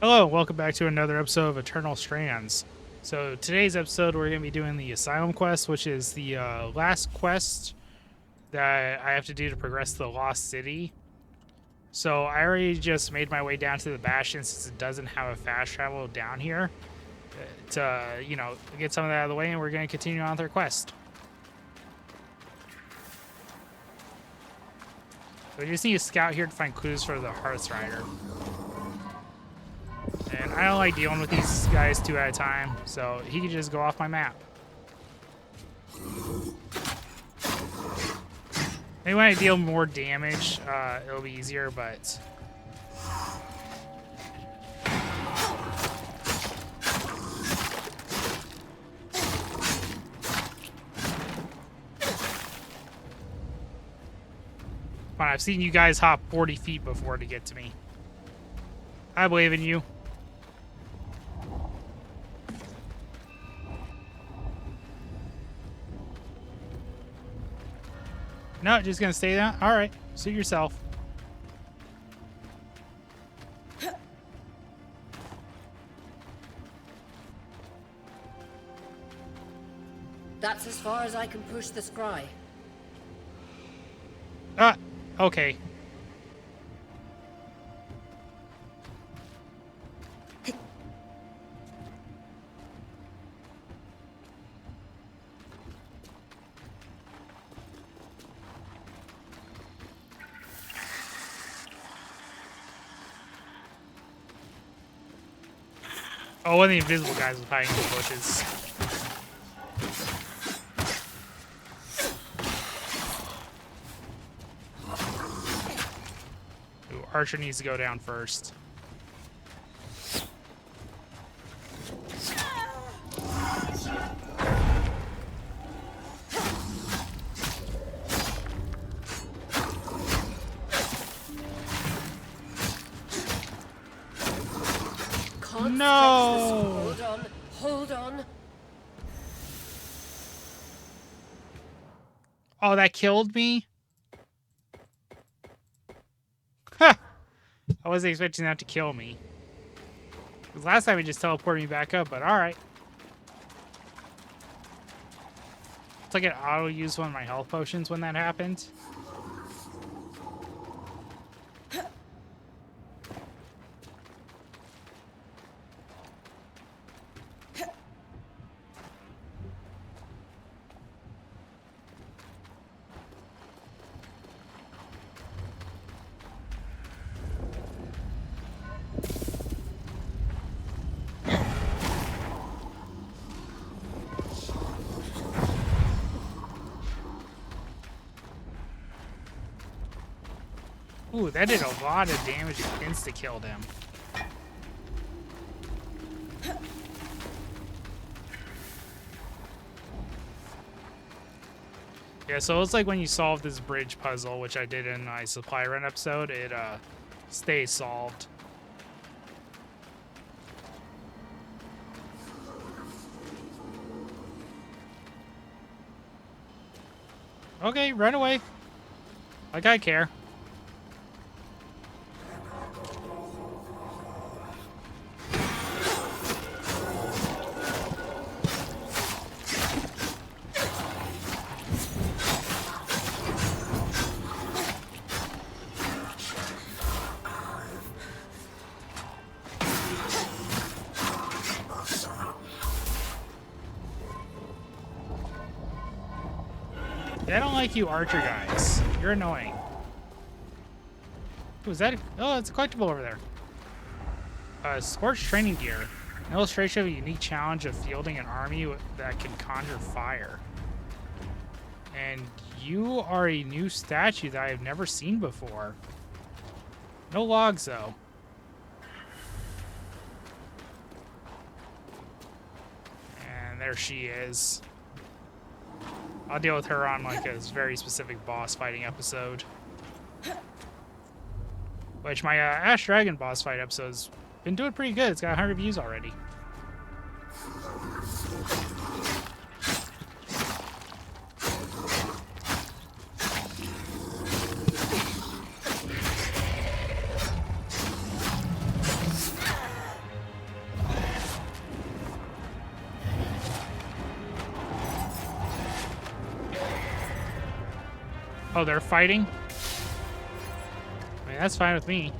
Hello, welcome back to another episode of Eternal Strands. So today's episode we're going to be doing the Asylum quest, which is the last quest that I have to do to progress to the Lost City. So I already just made my way down to the Bastion since it doesn't have a fast travel down here to, get some of that out of the way, and we're going to continue on with our quest. We just need to scout here to find clues for the Hearth Rider. And I don't like dealing with these guys two at a time, so he can just go off my map. Maybe when I deal more damage, it'll be easier, but... Come on, I've seen you guys hop 40 feet before to get to me. I believe in you. No, just gonna stay down? Alright, suit yourself. That's as far as I can push the scry. Okay. Oh, one of the invisible guys was hiding in the bushes. Ooh, Archer needs to go down first. No! Hold on. Oh, that killed me? Ha! I wasn't expecting that to kill me. 'Cause last time it just teleported me back up, but alright. It's like it auto-used one of my health potions when that happened. Ooh, that did a lot of damage. It insta-killed him. Yeah, so it's like when you solve this bridge puzzle, which I did in my supply run episode, it stays solved. Okay, run away. Like I care. I don't like you archer guys. You're annoying. Who's that? Oh, it's a collectible over there. Scorched training gear. An illustration of a unique challenge of fielding an army that can conjure fire. And you are a new statue that I've never seen before. No logs, though. And there she is. I'll deal with her on like a very specific boss fighting episode. Which my Ash Dragon boss fight episode's been doing pretty good. It's got 100 views already. Oh, they're fighting? I mean, that's fine with me.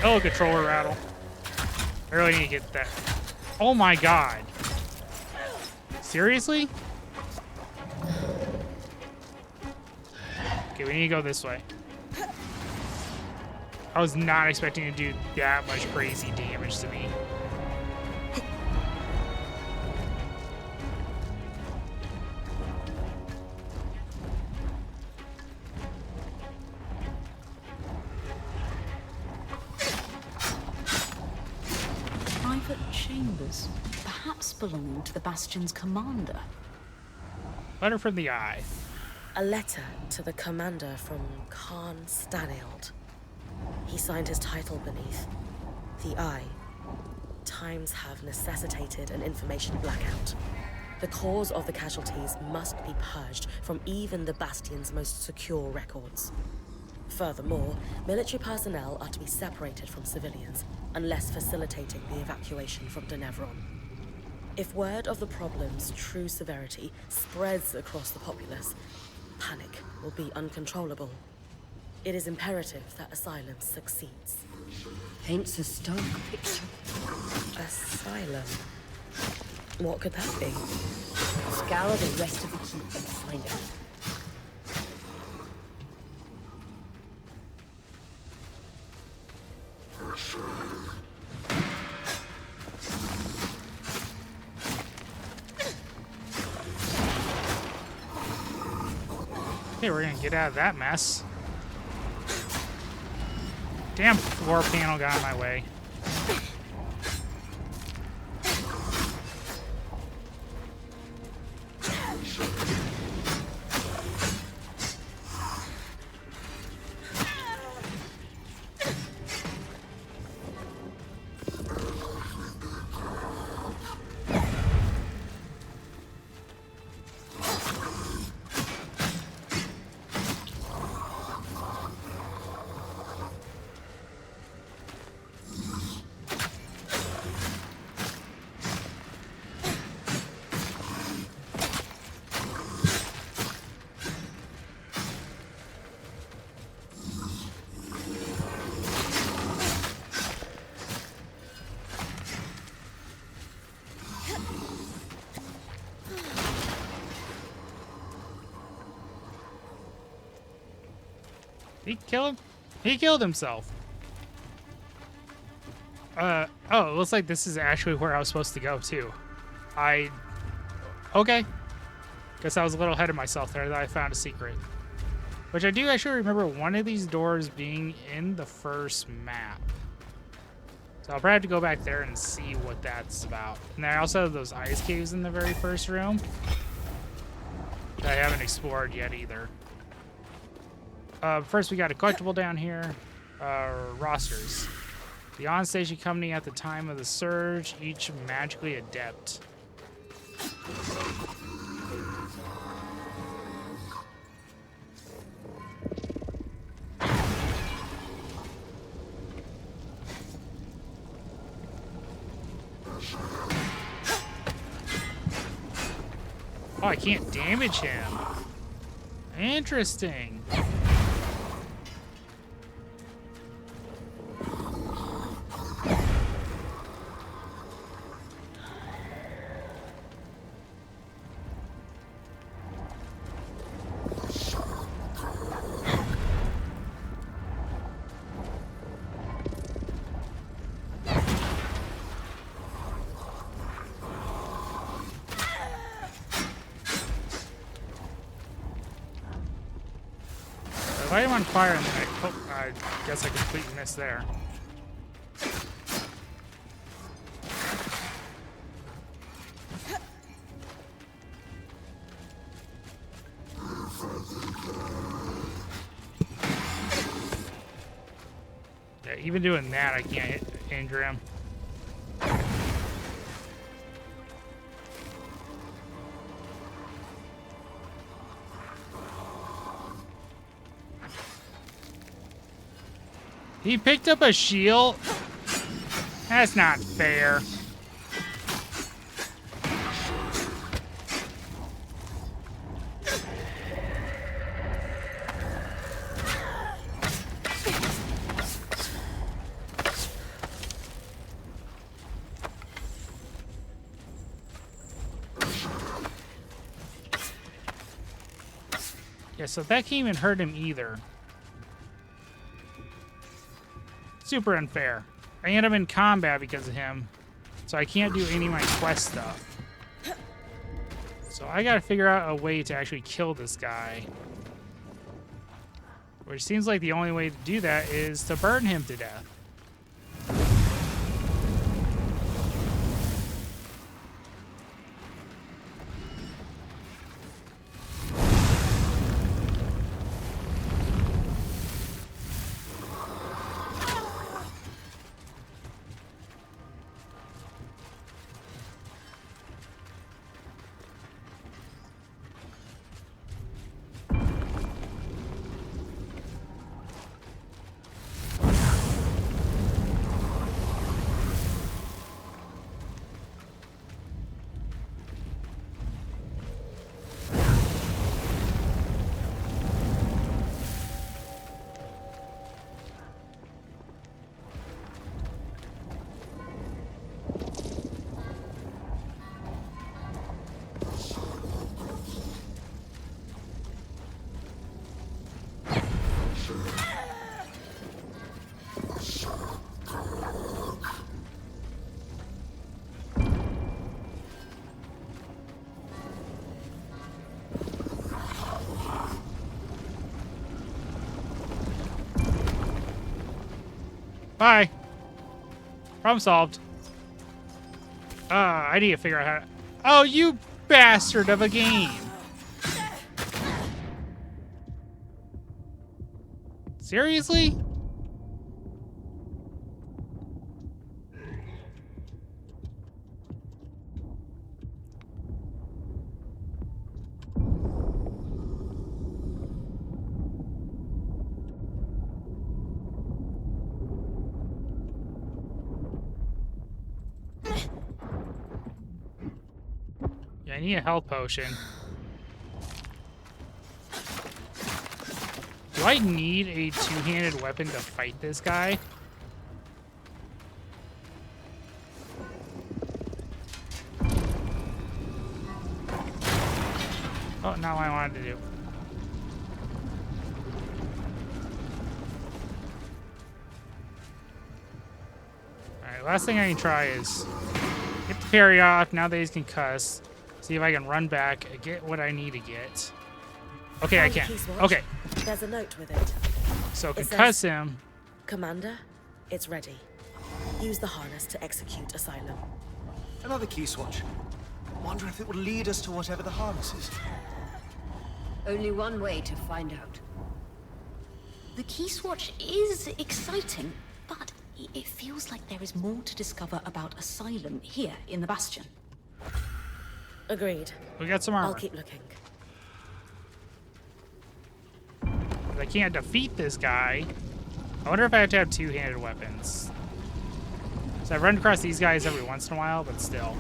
Oh, controller rattle. I really need to get that. Oh my god. Seriously? Okay, we need to go this way. I was not expecting to do that much crazy damage to me. Private chambers, perhaps belonging to the Bastion's commander. Letter from the Eye. A letter to the commander from Khan Stanild. He signed his title beneath. The Eye. Times have necessitated an information blackout. The cause of the casualties must be purged from even the Bastion's most secure records. Furthermore, military personnel are to be separated from civilians, unless facilitating the evacuation from Denevron. If word of the problem's true severity spreads across the populace, panic will be uncontrollable. It is imperative that Asylum succeeds. Paints a stark picture. Asylum? What could that be? Scour the rest of the keep and find out. Okay, we're gonna get out of that mess. Damn floor panel got in my way. He killed him? He killed himself. Oh, it looks like this is actually where I was supposed to go, too. Okay. Guess I was a little ahead of myself there that I found a secret. Which I do actually remember one of these doors being in the first map. So I'll probably have to go back there and see what that's about. And I also have those ice caves in the very first room that I haven't explored yet either. First, we got a collectible down here. Rosters. The on-station company at the time of the surge, each magically adept. Oh, I can't damage him. Interesting. I am on fire and then I guess I completely missed there. Yeah, even doing that, I can't injure him. He picked up a shield? That's not fair. Yeah, so that can't even hurt him either. Super unfair. I end up in combat because of him, so I can't do any of my quest stuff. So I gotta figure out a way to actually kill this guy. Which seems like the only way to do that is to burn him to death. Bye. Problem solved. I need to figure out how to... Oh, you bastard of a game. Seriously? Yeah, I need a health potion. Do I need a two-handed weapon to fight this guy? Oh, not what I wanted to do. Alright, last thing I can try is get the parry off now that he's concussed. See if I can run back and get what I need to get. Okay, I can. Okay. There's a note with it. So It concuss says, him. Commander, it's ready. Use the harness to execute Asylum. Another Keyswatch. Wonder if it will lead us to whatever the harness is. Only one way to find out. The Keyswatch is exciting, but it feels like there is more to discover about Asylum here in the Bastion. Agreed. We got some I'll armor. keep looking. I can't defeat this guy. I wonder if I have to have two-handed weapons. So I run across these guys every once in a while, but still.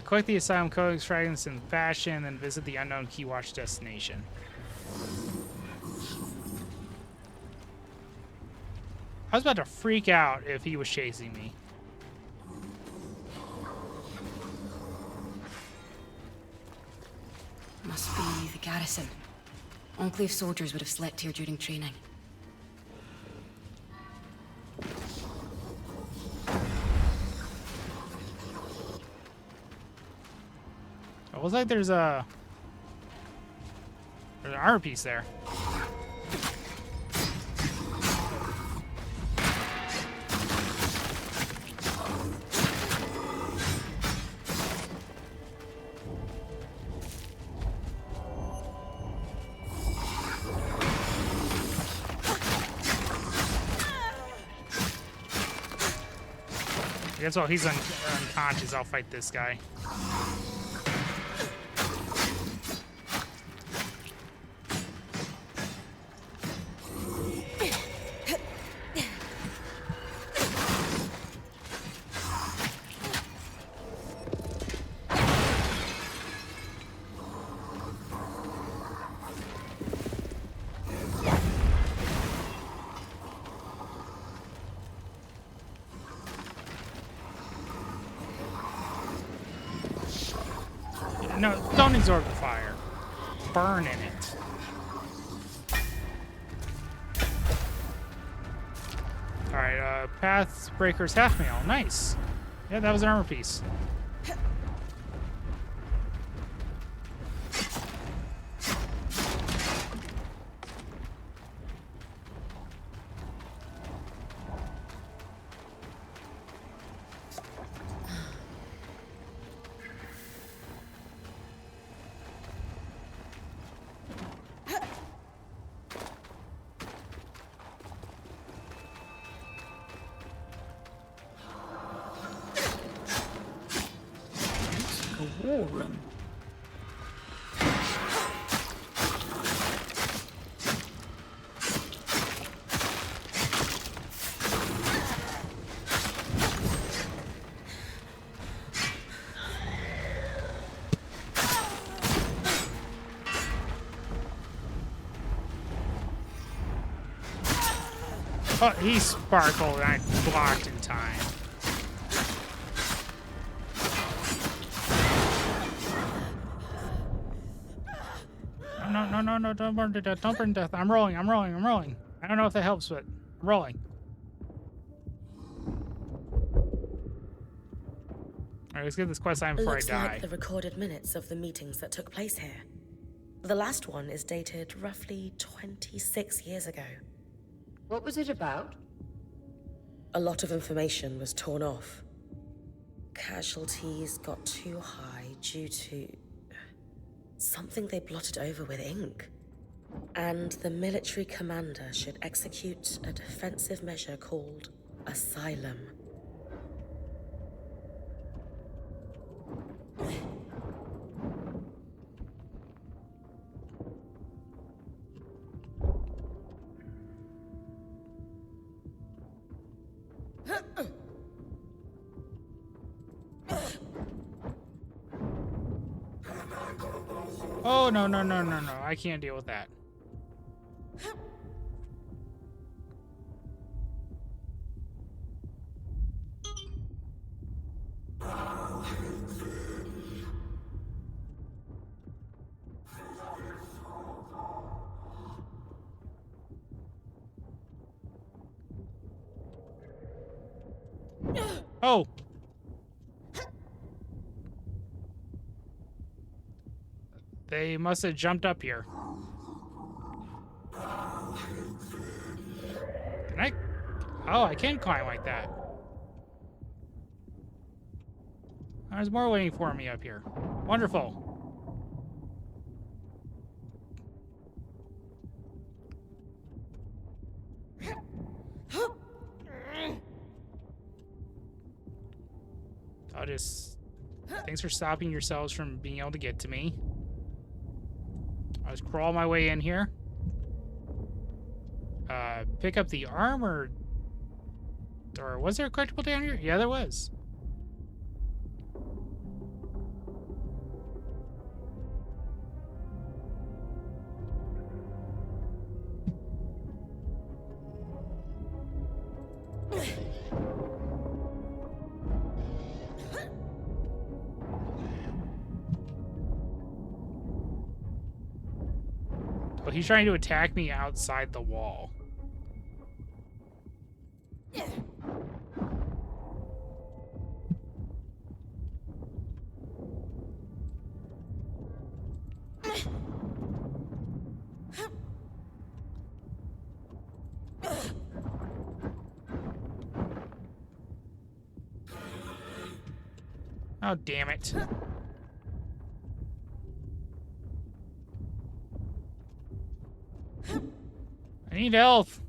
Collect the Asylum codex fragments in Bastion, and visit the unknown Keyswatch destination. I was about to freak out if he was chasing me. Must be the garrison. Enclave soldiers would have slept here during training. It looks like there's an armor piece there. I guess while he's unconscious, I'll fight this guy. No, don't absorb the fire. Burn in it. Alright, Pathbreaker's half mail. Nice. Yeah, that was an armor piece. A war room. Oh, he sparkled and I blocked in time. No, don't burn to death. Don't burn to death. I'm rolling. I don't know if that helps, but I'm rolling. Alright, let's get this quest line before I Looks die. like the recorded minutes of the meetings that took place here. The last one is dated roughly 26 years ago. What was it about? A lot of information was torn off. Casualties got too high due to something they blotted over with ink. And the military commander should execute a defensive measure called Asylum. Oh, no. I can't deal with that. Oh! They must have jumped up here. Can I? Oh, I can climb like that. There's more waiting for me up here. Wonderful. I'll just... Thanks for stopping yourselves from being able to get to me. I'll just crawl my way in here. Pick up the armor. Or was there a collectible down here? Yeah, there was. Oh, he's trying to attack me outside the wall. Oh, damn it. I need health.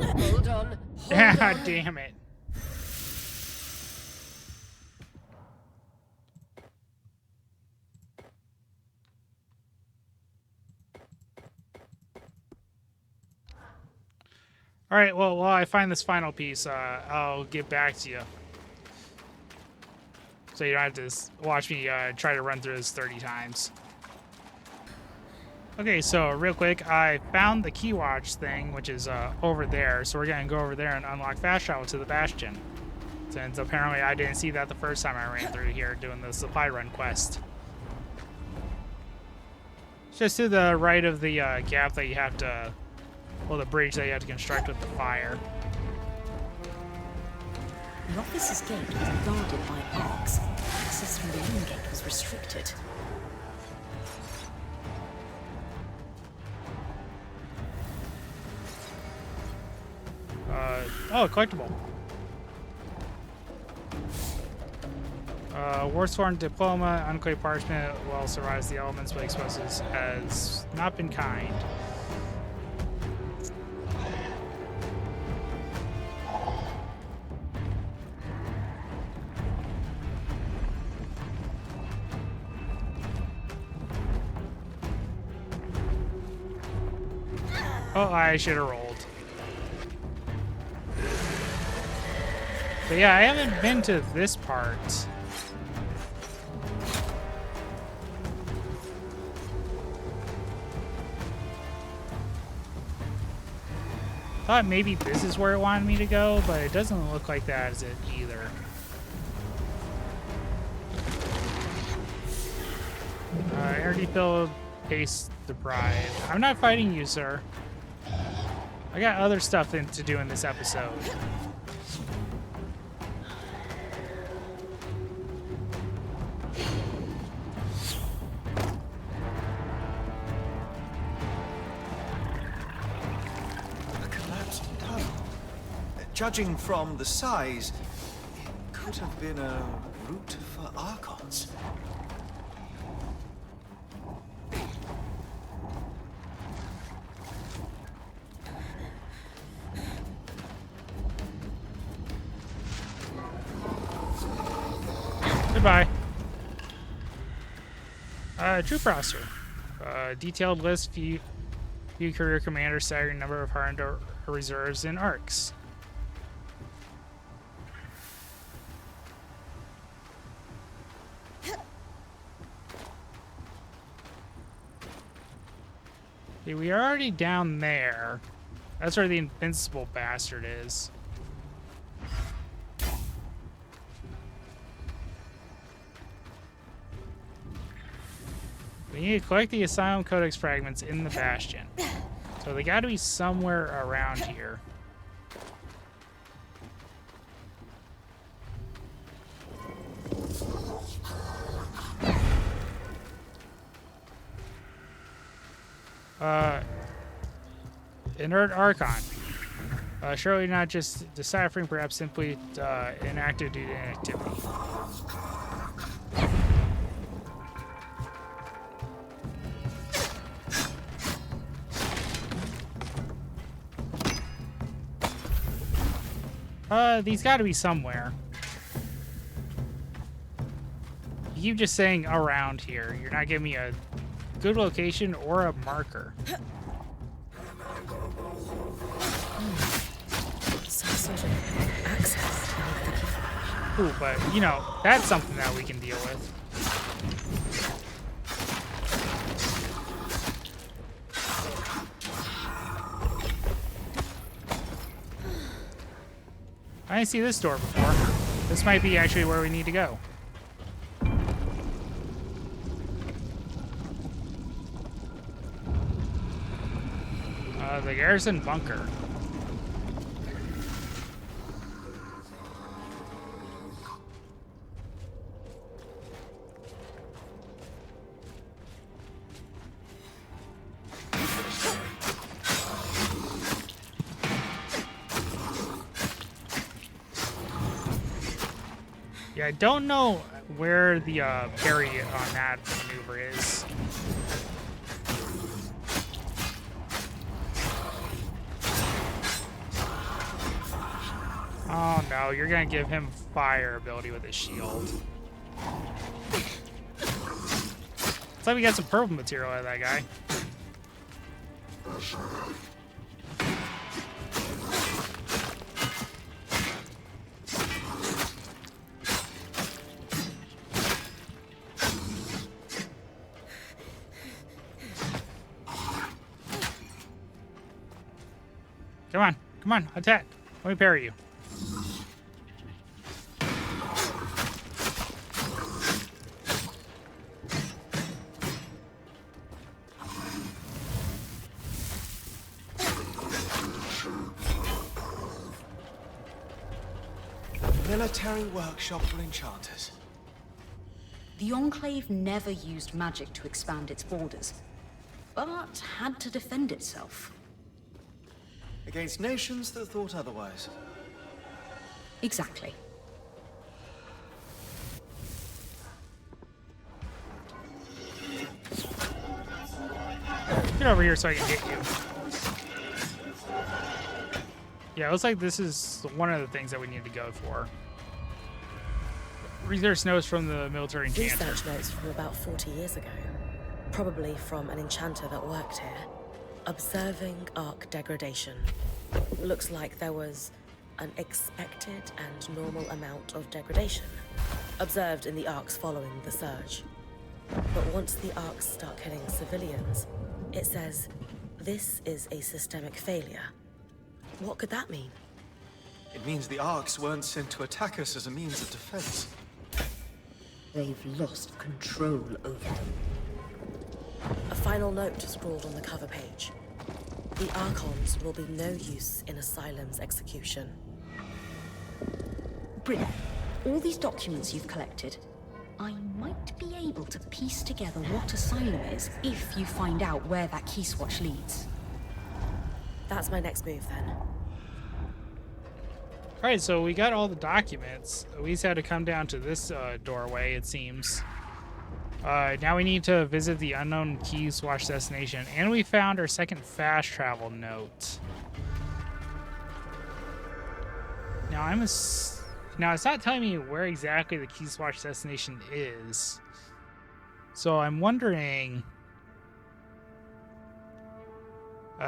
Hold on. Hold Ah, on. damn it. All right, well, while I find this final piece, I'll get back to you. So you don't have to watch me try to run through this 30 times. Okay, so real quick, I found the Keyswatch thing, which is over there. So we're going to go over there and unlock fast travel to the Bastion. Since apparently I didn't see that the first time I ran through here doing the supply run quest. Just to the right of the gap that you have to... Well, the bridge that you have to construct with the fire. The officer's gate was guarded by arcs. Access through the Loomgate was restricted. Oh, collectible. Warsworn diploma, unclaimed parchment, well survives the elements but exposes has not been kind. Oh, I should have rolled. But yeah, I haven't been to this part. Thought maybe this is where it wanted me to go, but it doesn't look like that is it either. Energy filled, pace deprived. I'm not fighting you, sir. I got other stuff to do in this episode. A collapsed tunnel. Judging from the size, it could have been a route for Archons. Goodbye. Troop roster. Detailed list, view career commanders, staggering number of hardened reserves and arcs. Okay, we are already down there. That's where the invincible bastard is. We need to collect the Asylum codex fragments in the Bastion. So they gotta be somewhere around here. Inert Archon. Surely not just deciphering, perhaps simply inactive due to inactivity. These gotta be somewhere. You keep just saying around here. You're not giving me a good location or a marker. Some sort of access. Ooh, but, you know, that's something that we can deal with. I didn't see this door before. This might be actually where we need to go. The garrison bunker. Yeah, I don't know where the parry on that maneuver is. Oh no, you're gonna give him fire ability with his shield. Looks like we got some purple material out of that guy. Come on, attack. Let me parry you. Military workshop for enchanters. The Enclave never used magic to expand its borders, but had to defend itself. Against nations that thought otherwise. Exactly. Get over here so I can hit you. Yeah, it looks like this is one of the things that we need to go for. Research notes from the military enchanter. Research notes from about 40 years ago. Probably from an enchanter that worked here. Observing arc degradation. Looks like there was an expected and normal amount of degradation observed in the arcs following the surge. But once the arcs start killing civilians, it says, this is a systemic failure. What could that mean? It means the Arcs weren't sent to attack us as a means of defense. They've lost control over them. A final note scrawled on the cover page. The Archons will be no use in Asylum's execution. Bryn, all these documents you've collected, I might be able to piece together what Asylum is if you find out where that Keyswatch leads. That's my next move then. Alright, so we got all the documents. We just had to come down to this doorway, it seems. Now we need to visit the unknown Keyswatch destination, and we found our second fast travel note. Now now it's not telling me where exactly the Keyswatch destination is, so I'm wondering.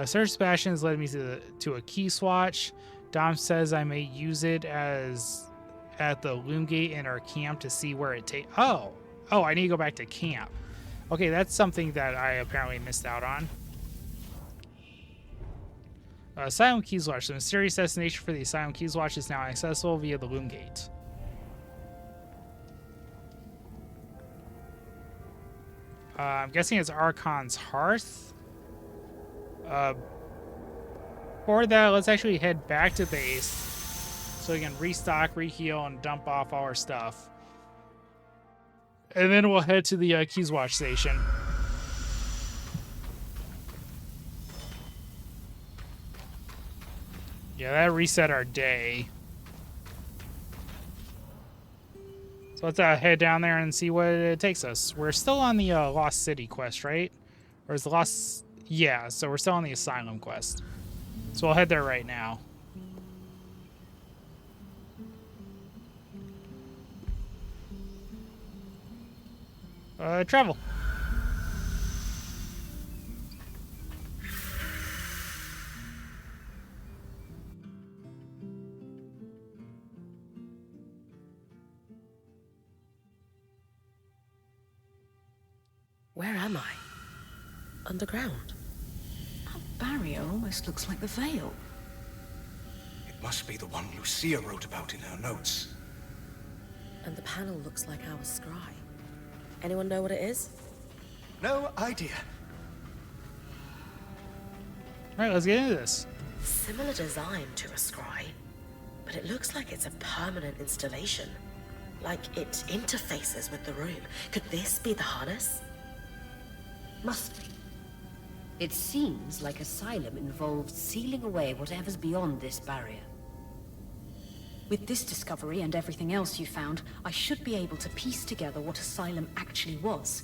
Search Bastion has led me to a Keyswatch. Dom says I may use it at the Loomgate in our camp to see where it takes. Oh, I need to go back to camp. Okay, that's something that I apparently missed out on. Asylum Keyswatch. The mysterious destination for the Asylum Keyswatch is now accessible via the Loomgate. I'm guessing it's Archon's Hearth. For that, let's actually head back to base so we can restock, reheal, and dump off all our stuff. And then we'll head to the Keyswatch station. Yeah, that reset our day. So let's head down there and see what it takes us. We're still on the Lost City quest, right? Or is the Lost... Yeah, so we're still on the Asylum quest. So we'll head there right now. Travel. Where am I? Underground. That barrier almost looks like the Veil. It must be the one Lucia wrote about in her notes. And the panel looks like our scry. Anyone know what it is? No idea. All right, let's get into this. Similar design to a scry, but it looks like it's a permanent installation. Like it interfaces with the room. Could this be the harness? Must be. It seems like Asylum involves sealing away whatever's beyond this barrier. With this discovery and everything else you found, I should be able to piece together what Asylum actually was.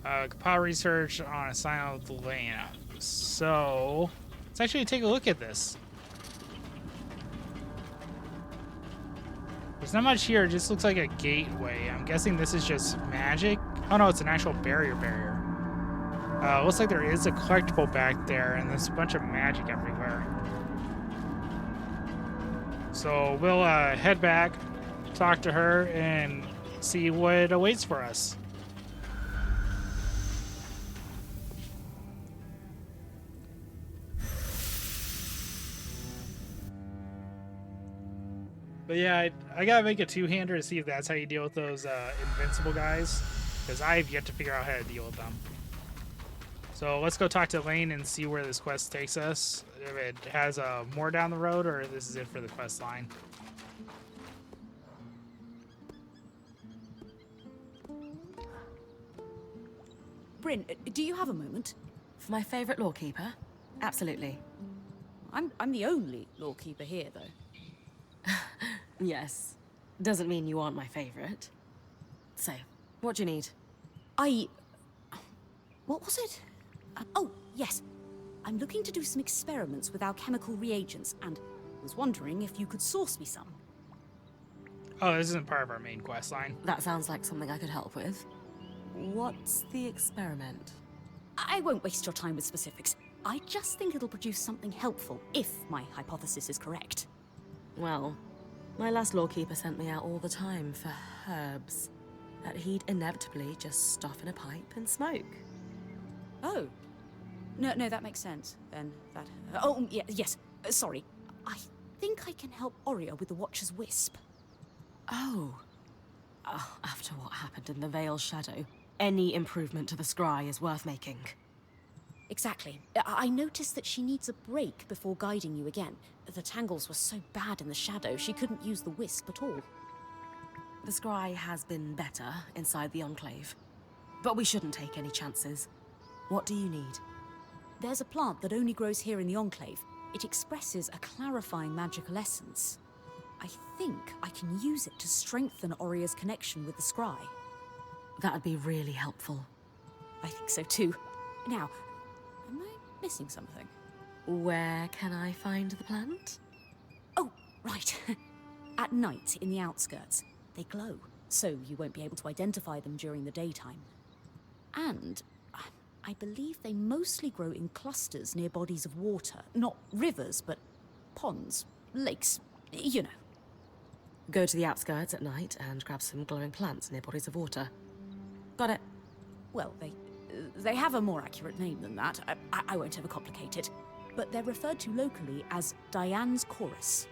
Compile research on Asylum land. So, Let's actually take a look at this. There's not much here. It just looks like a gateway. I'm guessing this is just magic. Oh no, it's an actual barrier. Looks like there is a collectible back there, and there's a bunch of magic everywhere. So we'll head back, talk to her, and see what awaits for us. But yeah, I gotta make a two-hander to see if that's how you deal with those invincible guys, because I've yet to figure out how to deal with them. So let's go talk to Lane and see where this quest takes us. If it has more down the road, or this is it for the quest line. Bryn, do you have a moment? For my favorite lawkeeper? Absolutely. I'm the only lawkeeper here, though. Yes. Doesn't mean you aren't my favorite. So, what do you need? What was it? Oh, yes. I'm looking to do some experiments with our chemical reagents, and was wondering if you could source me some. Oh, this isn't part of our main quest line. That sounds like something I could help with. What's the experiment? I won't waste your time with specifics. I just think it'll produce something helpful, if my hypothesis is correct. Well, my last lawkeeper sent me out all the time for herbs that he'd inevitably just stuff in a pipe and smoke. Oh. No, that makes sense, then. Yes. Sorry. I think I can help Oria with the Watcher's Wisp. Oh. After what happened in the Veil's Shadow, any improvement to the scry is worth making. Exactly. I noticed that she needs a break before guiding you again. The tangles were so bad in the Shadow, she couldn't use the Wisp at all. The scry has been better inside the Enclave, but we shouldn't take any chances. What do you need? There's a plant that only grows here in the Enclave. It expresses a clarifying magical essence. I think I can use it to strengthen Oria's connection with the scry. That'd be really helpful. I think so too. Now, am I missing something? Where can I find the plant? Oh, right. At night, in the outskirts. They glow, so you won't be able to identify them during the daytime. And I believe they mostly grow in clusters near bodies of water. Not rivers, but ponds, lakes, you know. Go to the outskirts at night and grab some glowing plants near bodies of water. Got it. Well, they have a more accurate name than that. I won't overcomplicate it. But they're referred to locally as Diane's Chorus,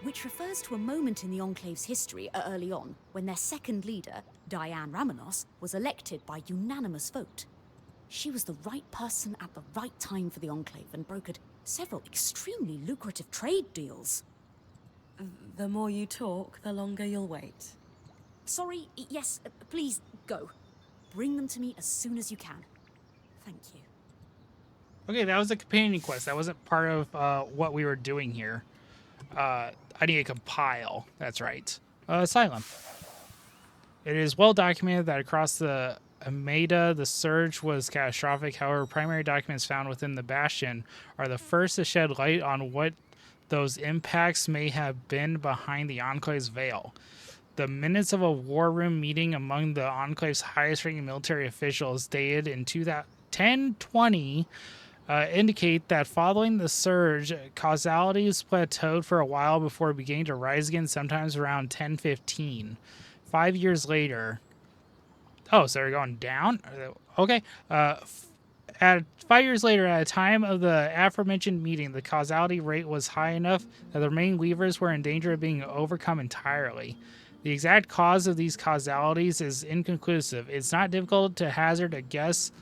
which refers to a moment in the Enclave's history early on when their second leader, Diane Ramenos, was elected by unanimous vote. She was the right person at the right time for the Enclave and brokered several extremely lucrative trade deals. The more you talk, the longer you'll wait. Sorry, yes, please, go. Bring them to me as soon as you can. Thank you. Okay, that was a companion quest. That wasn't part of what we were doing here. I need to compile. That's right. Asylum. It is well documented that across the Ameda, the surge was catastrophic. However, primary documents found within the Bastion are the first to shed light on what those impacts may have been behind the Enclave's veil. The minutes of a war room meeting among the Enclave's highest-ranking military officials dated in 1020 indicate that following the surge, causalities plateaued for a while before beginning to rise again, sometimes around 1015. 5 years later... Oh, so they're going down? Okay. At 5 years later, at a time of the aforementioned meeting, the causality rate was high enough that the remaining weavers were in danger of being overcome entirely. The exact cause of these causalities is inconclusive. It's not difficult to hazard a guess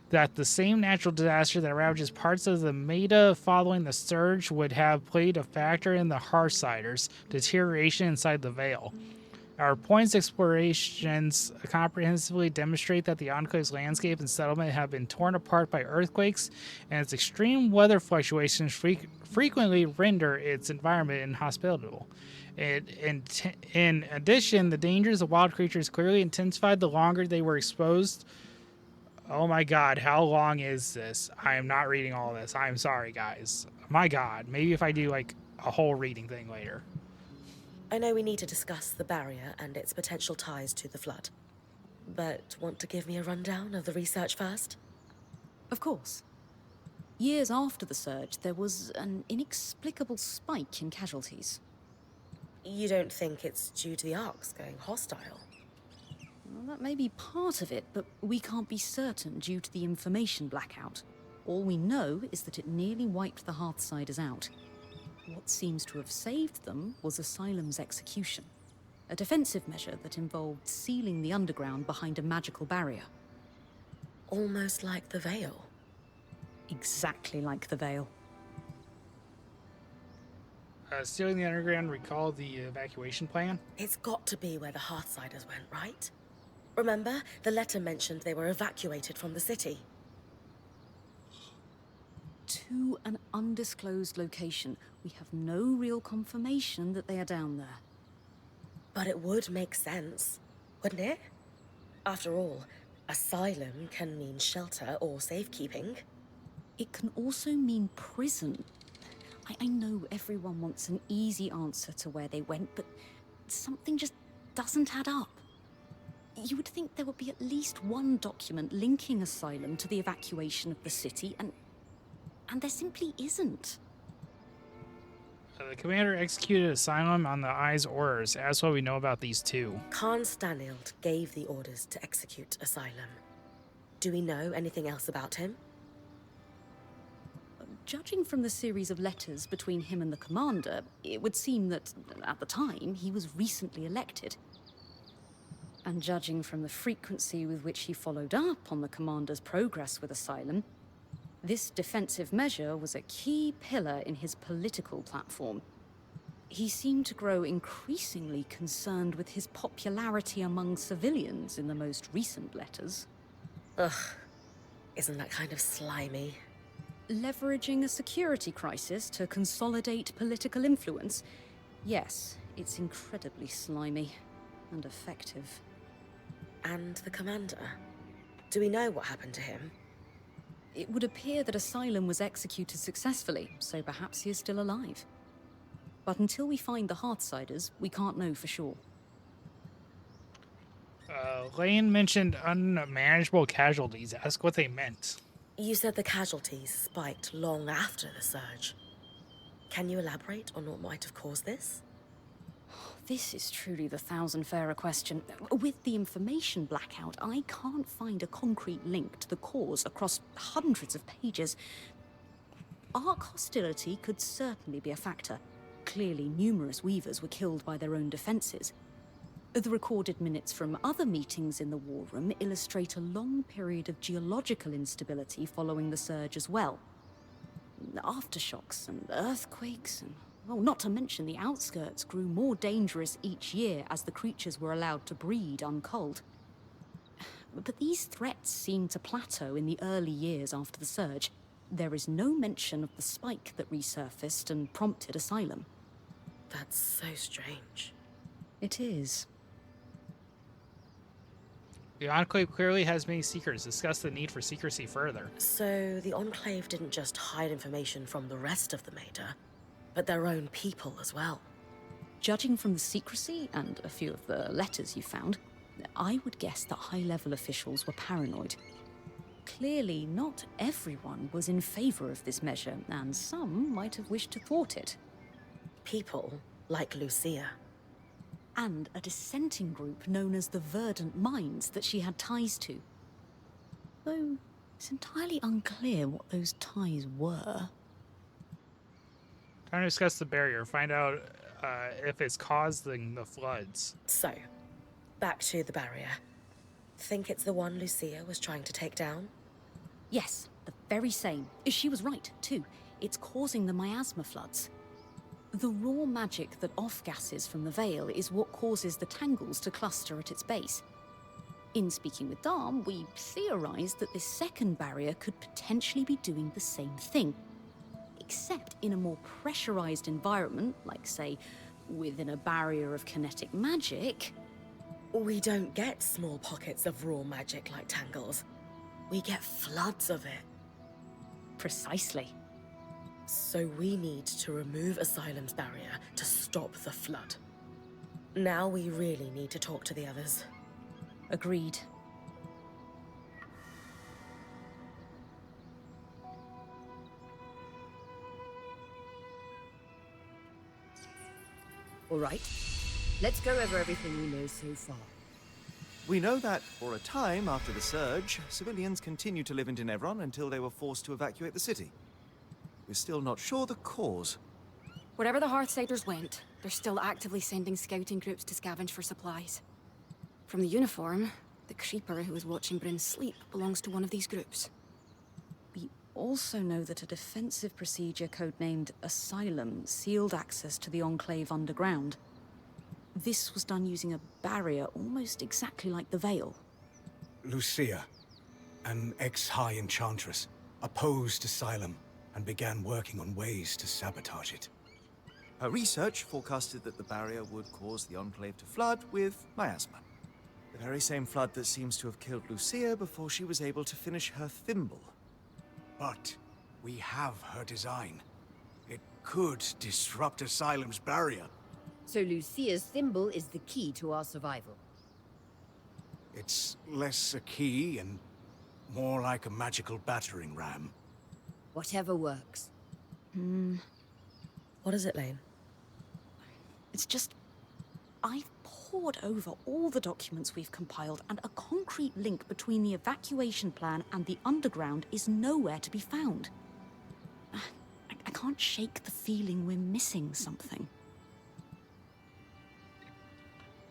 that the same natural disaster that ravages parts of the Meta following the surge would have played a factor in the Hearthsiders' deterioration inside the Veil. Our points explorations comprehensively demonstrate that the Enclave's landscape and settlement have been torn apart by earthquakes, and its extreme weather fluctuations frequently render its environment inhospitable. In addition, the dangers of wild creatures clearly intensified the longer they were exposed Oh my god, how long is this? I am not reading all this. I'm sorry, guys. My god, maybe if I do like a whole reading thing later. I know we need to discuss the barrier and its potential ties to the flood. But want to give me a rundown of the research first? Of course. Years after the surge, there was an inexplicable spike in casualties. You don't think it's due to the arcs going hostile? Well, that may be part of it, but we can't be certain due to the information blackout. All we know is that it nearly wiped the Hearthsiders out. What seems to have saved them was Asylum's execution, a defensive measure that involved sealing the underground behind a magical barrier. Almost like the Veil. Exactly like the Veil. Stealing the underground, recall the evacuation plan? It's got to be where the Hearthsiders went, right? Remember, the letter mentioned they were evacuated from the city. To an undisclosed location. We have no real confirmation that they are down there. But it would make sense, wouldn't it? After all, asylum can mean shelter or safekeeping. It can also mean prison. I know everyone wants an easy answer to where they went, but something just doesn't add up. You would think there would be at least one document linking Asylum to the evacuation of the city, and there simply isn't. The commander executed Asylum on the Eye's orders. That's what we know about these two. Khan Stanild gave the orders to execute Asylum. Do we know anything else about him? Judging from the series of letters between him and the commander, it would seem that, at the time, he was recently elected. And judging from the frequency with which he followed up on the commander's progress with Asylum, this defensive measure was a key pillar in his political platform. He seemed to grow increasingly concerned with his popularity among civilians in the most recent letters. Ugh, isn't that kind of slimy? Leveraging a security crisis to consolidate political influence? Yes, it's incredibly slimy and effective. And the commander? Do we know what happened to him? It would appear that Asylum was executed successfully, so perhaps he is still alive. But until we find the Hearthsiders, we can't know for sure. Lane mentioned unmanageable casualties. Ask what they meant. You said the casualties spiked long after the surge. Can you elaborate on what might have caused this? This is truly the thousand-fairer question. With the information blackout, I can't find a concrete link to the cause across hundreds of pages. Arc hostility could certainly be a factor. Clearly, numerous Weavers were killed by their own defenses. The recorded minutes from other meetings in the war room illustrate a long period of geological instability following the surge as well. Aftershocks and earthquakes and... well, not to mention the outskirts grew more dangerous each year as the creatures were allowed to breed unculled. But these threats seemed to plateau in the early years after the surge. There is no mention of the spike that resurfaced and prompted Asylum. That's so strange. It is. The Enclave clearly has many secrets. Discuss the need for secrecy further. So the Enclave didn't just hide information from the rest of the Mater, but their own people as well. Judging from the secrecy and a few of the letters you found, I would guess that high-level officials were paranoid. Clearly, not everyone was in favor of this measure, and some might have wished to thwart it. People like Lucia. And a dissenting group known as the Verdant Minds that she had ties to. Though it's entirely unclear what those ties were. Time to discuss the barrier. Find out if it's causing the floods. So, back to the barrier. Think it's the one Lucia was trying to take down? Yes, the very same. She was right, too. It's causing the miasma floods. The raw magic that off-gasses from the Veil is what causes the tangles to cluster at its base. In speaking with Darm, we theorized that this second barrier could potentially be doing the same thing. Except in a more pressurized environment, like, say, within a barrier of kinetic magic. We don't get small pockets of raw magic like tangles. we get floods of it. Precisely. So we need to remove Asylum's barrier to stop the flood. Now we really need to talk to the others. Agreed. All right. Let's go over everything we know so far. We know that, for a time after the surge, civilians continued to live in Tenebron until they were forced to evacuate the city. We're still not sure the cause. Wherever the Hearthsiders went, they're still actively sending scouting groups to scavenge for supplies. From the uniform, the creeper who was watching Bryn sleep belongs to one of these groups. We also know that a defensive procedure codenamed Asylum sealed access to the Enclave underground. This was done using a barrier almost exactly like the Veil. Lucia, an ex-High Enchantress, opposed Asylum and began working on ways to sabotage it. Her research forecasted that the barrier would cause the Enclave to flood with miasma. The very same flood that seems to have killed Lucia before she was able to finish her thimble. But we have her design. It could disrupt Asylum's barrier. So Lucia's thimble is the key to our survival. It's less a key and more like a magical battering ram. Whatever works. What is it, Lane? It's just... I've pored over all the documents we've compiled, and a concrete link between the evacuation plan and the underground is nowhere to be found. I can't shake the feeling we're missing something.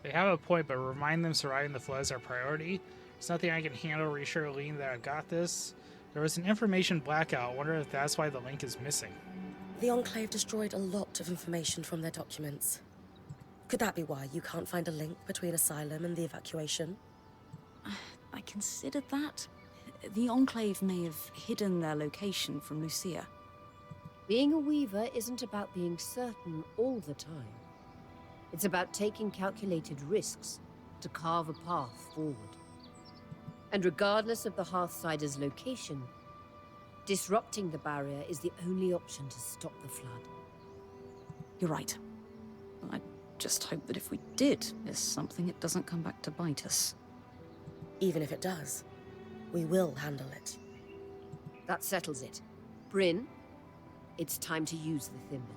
They have a point, but remind them surviving the flood is our priority. It's nothing I can handle. Reassure Lean that I've got this. There was an information blackout. Wonder if that's why the link is missing. The Enclave destroyed a lot of information from their documents. Could that be why you can't find a link between Asylum and the evacuation? I considered that. The Enclave may have hidden their location from Lucia. Being a weaver isn't about being certain all the time. It's about taking calculated risks to carve a path forward. And regardless of the Hearthsider's location, disrupting the barrier is the only option to stop the flood. You're right. I just hope that if we did miss something, it doesn't come back to bite us. Even if it does, we will handle it. That settles it. Bryn, it's time to use the thimble.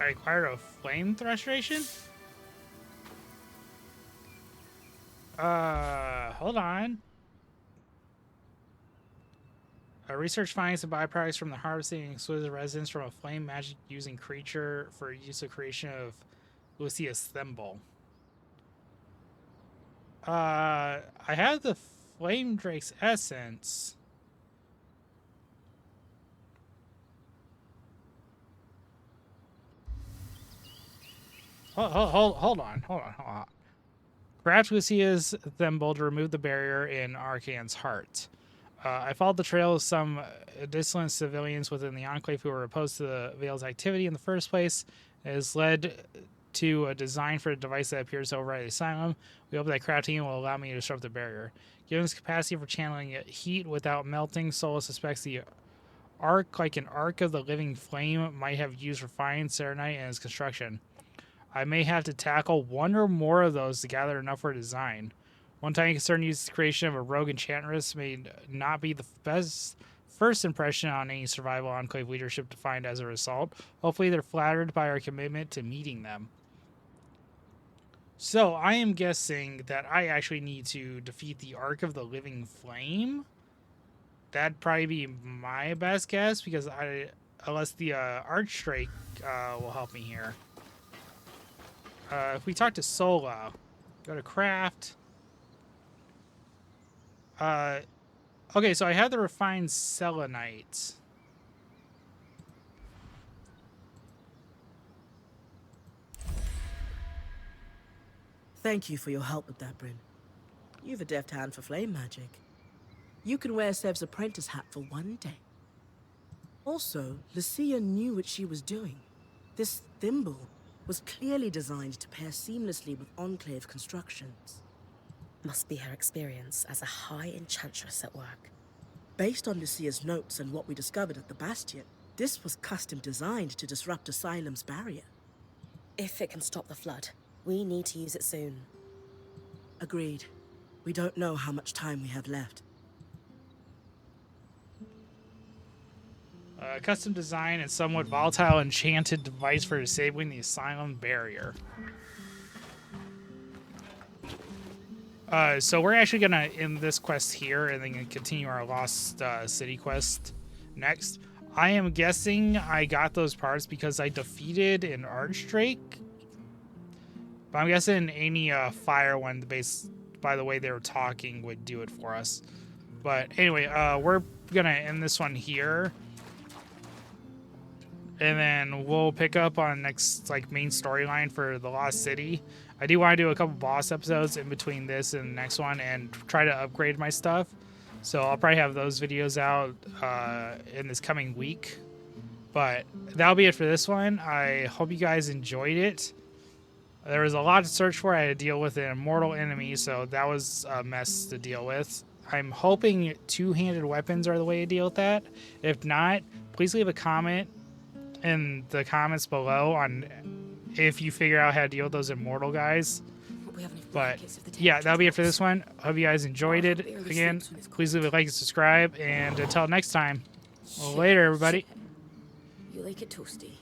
I acquired a flame thrushration? Hold on. Research finds the byproducts from the harvesting exquisite resins from a flame magic using creature for use of creation of Lucia's thimble. I have the Flame Drake's essence. Hold on. Perhaps Lucia's thimble to remove the barrier in Arcane's heart. I followed the trail of some dissident civilians within the Enclave who were opposed to the Veil's activity in the first place. It has led to a design for a device that appears to override the Asylum. We hope that crafting it will allow me to disrupt the barrier. Given its capacity for channeling heat without melting, Sola suspects the arc, like an arc of the living flame, might have used refined serenite in its construction. I may have to tackle one or more of those to gather enough for a design. One tiny concern uses the creation of a rogue enchantress may not be the best first impression on any survival Enclave leadership to find as a result. Hopefully they're flattered by our commitment to meeting them. So I am guessing that I actually need to defeat the Arc of the Living Flame. That'd probably be my best guess, because unless the Archdrake will help me here. If we talk to Sola, go to craft. Okay, so I have the refined selenite. Thank you for your help with that, Bryn. You've a deft hand for flame magic. You can wear Sev's apprentice hat for one day. Also, Lucia knew what she was doing. This thimble, was clearly designed to pair seamlessly with Enclave constructions. Must be her experience as a high enchantress at work. Based on Lucia's notes and what we discovered at the Bastion, this was custom designed to disrupt Asylum's barrier. If it can stop the flood, we need to use it soon. Agreed. We don't know how much time we have left. Custom design and somewhat volatile enchanted device for disabling the Asylum barrier. So we're actually gonna end this quest here and then continue our Lost City quest next. I am guessing I got those parts because I defeated an Archdrake. But I'm guessing any fire one, by the way they were talking, would do it for us. But anyway, we're gonna end this one here. And then we'll pick up on next main storyline for the Lost City. I do want to do a couple boss episodes in between this and the next one and try to upgrade my stuff. So I'll probably have those videos out in this coming week. But that'll be it for this one. I hope you guys enjoyed it. There was a lot to search for. I had to deal with an immortal enemy, so that was a mess to deal with. I'm hoping two-handed weapons are the way to deal with that. If not, please leave a comment in the comments below on if you figure out how to deal with those immortal guys. But yeah, that'll be it for this one. Hope you guys enjoyed it. Again, please leave a like and subscribe. And until next time, later, everybody. You like it toasty.